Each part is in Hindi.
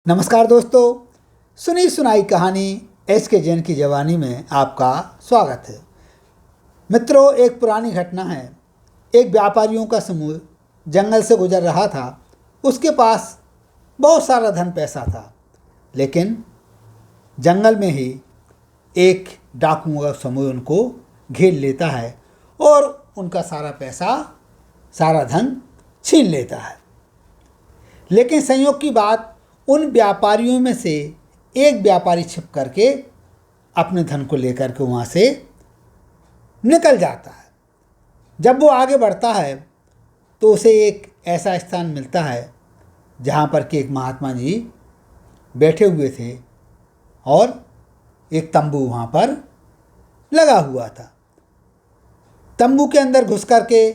नमस्कार दोस्तों, सुनी सुनाई कहानी एसके जैन की जवानी में आपका स्वागत है। मित्रों, एक पुरानी घटना है। एक व्यापारियों का समूह जंगल से गुजर रहा था। उसके पास बहुत सारा धन पैसा था, लेकिन जंगल में ही एक डाकुओं का समूह उनको घेर लेता है और उनका सारा पैसा, सारा धन छीन लेता है। लेकिन संयोग की बात, उन व्यापारियों में से एक व्यापारी छिप करके अपने धन को लेकर के वहाँ से निकल जाता है। जब वो आगे बढ़ता है तो उसे एक ऐसा स्थान मिलता है जहाँ पर कि एक महात्मा जी बैठे हुए थे और एक तंबू वहाँ पर लगा हुआ था। तंबू के अंदर घुस करके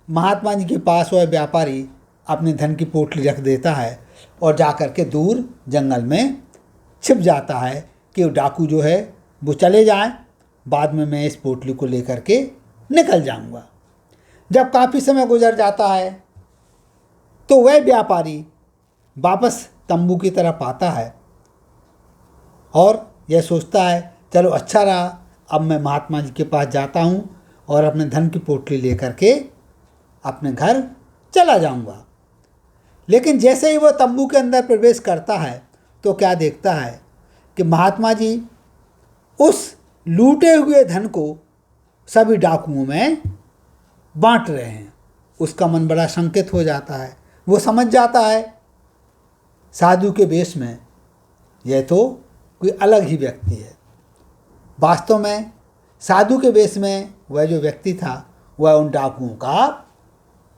महात्मा जी के पास वह व्यापारी अपने धन की पोटली रख देता है और जा कर के दूर जंगल में छिप जाता है कि वो डाकू जो है वो चले जाएं, बाद में मैं इस पोटली को लेकर के निकल जाऊंगा। जब काफ़ी समय गुजर जाता है तो वह व्यापारी वापस तंबू की तरफ आता है और यह सोचता है, चलो अच्छा रहा, अब मैं महात्मा जी के पास जाता हूँ और अपने धन की पोटली लेकर के अपने घर चला जाऊंगा। लेकिन जैसे ही वो तंबू के अंदर प्रवेश करता है तो क्या देखता है कि महात्मा जी उस लूटे हुए धन को सभी डाकुओं में बांट रहे हैं। उसका मन बड़ा शंकित हो जाता है। वो समझ जाता है साधु के वेश में यह तो कोई अलग ही व्यक्ति है। वास्तव में साधु के वेश में वह जो व्यक्ति था वह उन डाकुओं का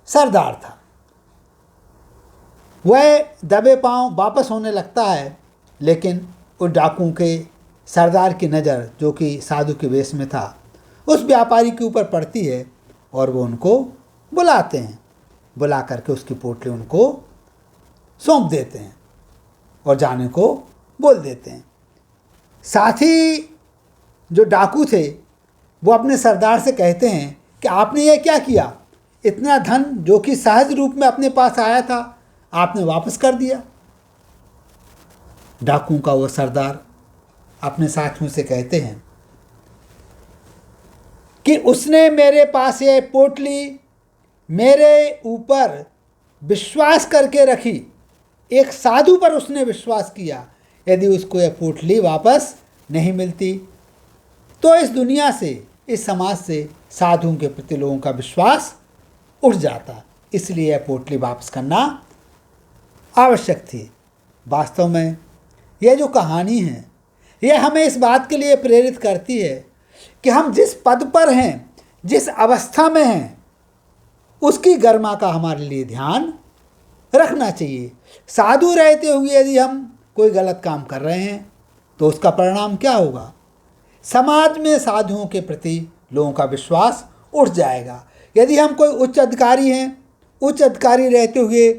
सरदार था। वह दबे पांव वापस होने लगता है, लेकिन उस डाकुओं के सरदार की नज़र, जो कि साधु के वेश में था, उस व्यापारी के ऊपर पड़ती है और वो उनको बुलाते हैं। बुला करके उसकी पोटली उनको सौंप देते हैं और जाने को बोल देते हैं। साथ ही जो डाकू थे वो अपने सरदार से कहते हैं कि आपने यह क्या किया? इतना धन जो कि सहज रूप में अपने पास आया था, आपने वापस कर दिया। डाकुओं का वो सरदार अपने साथियों से कहते हैं कि उसने मेरे पास ये पोटली मेरे ऊपर विश्वास करके रखी। एक साधु पर उसने विश्वास किया। यदि उसको यह पोटली वापस नहीं मिलती तो इस दुनिया से, इस समाज से साधुओं के प्रति लोगों का विश्वास उठ जाता। इसलिए यह पोटली वापस करना आवश्यक थी। वास्तव में यह जो कहानी है यह हमें इस बात के लिए प्रेरित करती है कि हम जिस पद पर हैं, जिस अवस्था में हैं, उसकी गरिमा का हमारे लिए ध्यान रखना चाहिए। साधु रहते हुए यदि हम कोई गलत काम कर रहे हैं तो उसका परिणाम क्या होगा? समाज में साधुओं के प्रति लोगों का विश्वास उठ जाएगा। यदि हम कोई उच्च अधिकारी हैं, उच्च अधिकारी रहते हुए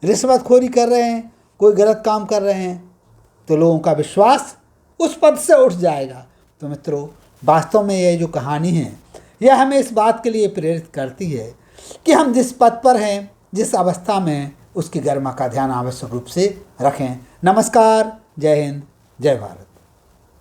रिश्वतखोरी कर रहे हैं, कोई गलत काम कर रहे हैं, तो लोगों का विश्वास उस पद से उठ जाएगा। तो मित्रों, वास्तव में यह जो कहानी है यह हमें इस बात के लिए प्रेरित करती है कि हम जिस पद पर हैं, जिस अवस्था में हैं, उसकी गरिमा का ध्यान आवश्यक रूप से रखें। नमस्कार, जय हिंद, जय भारत।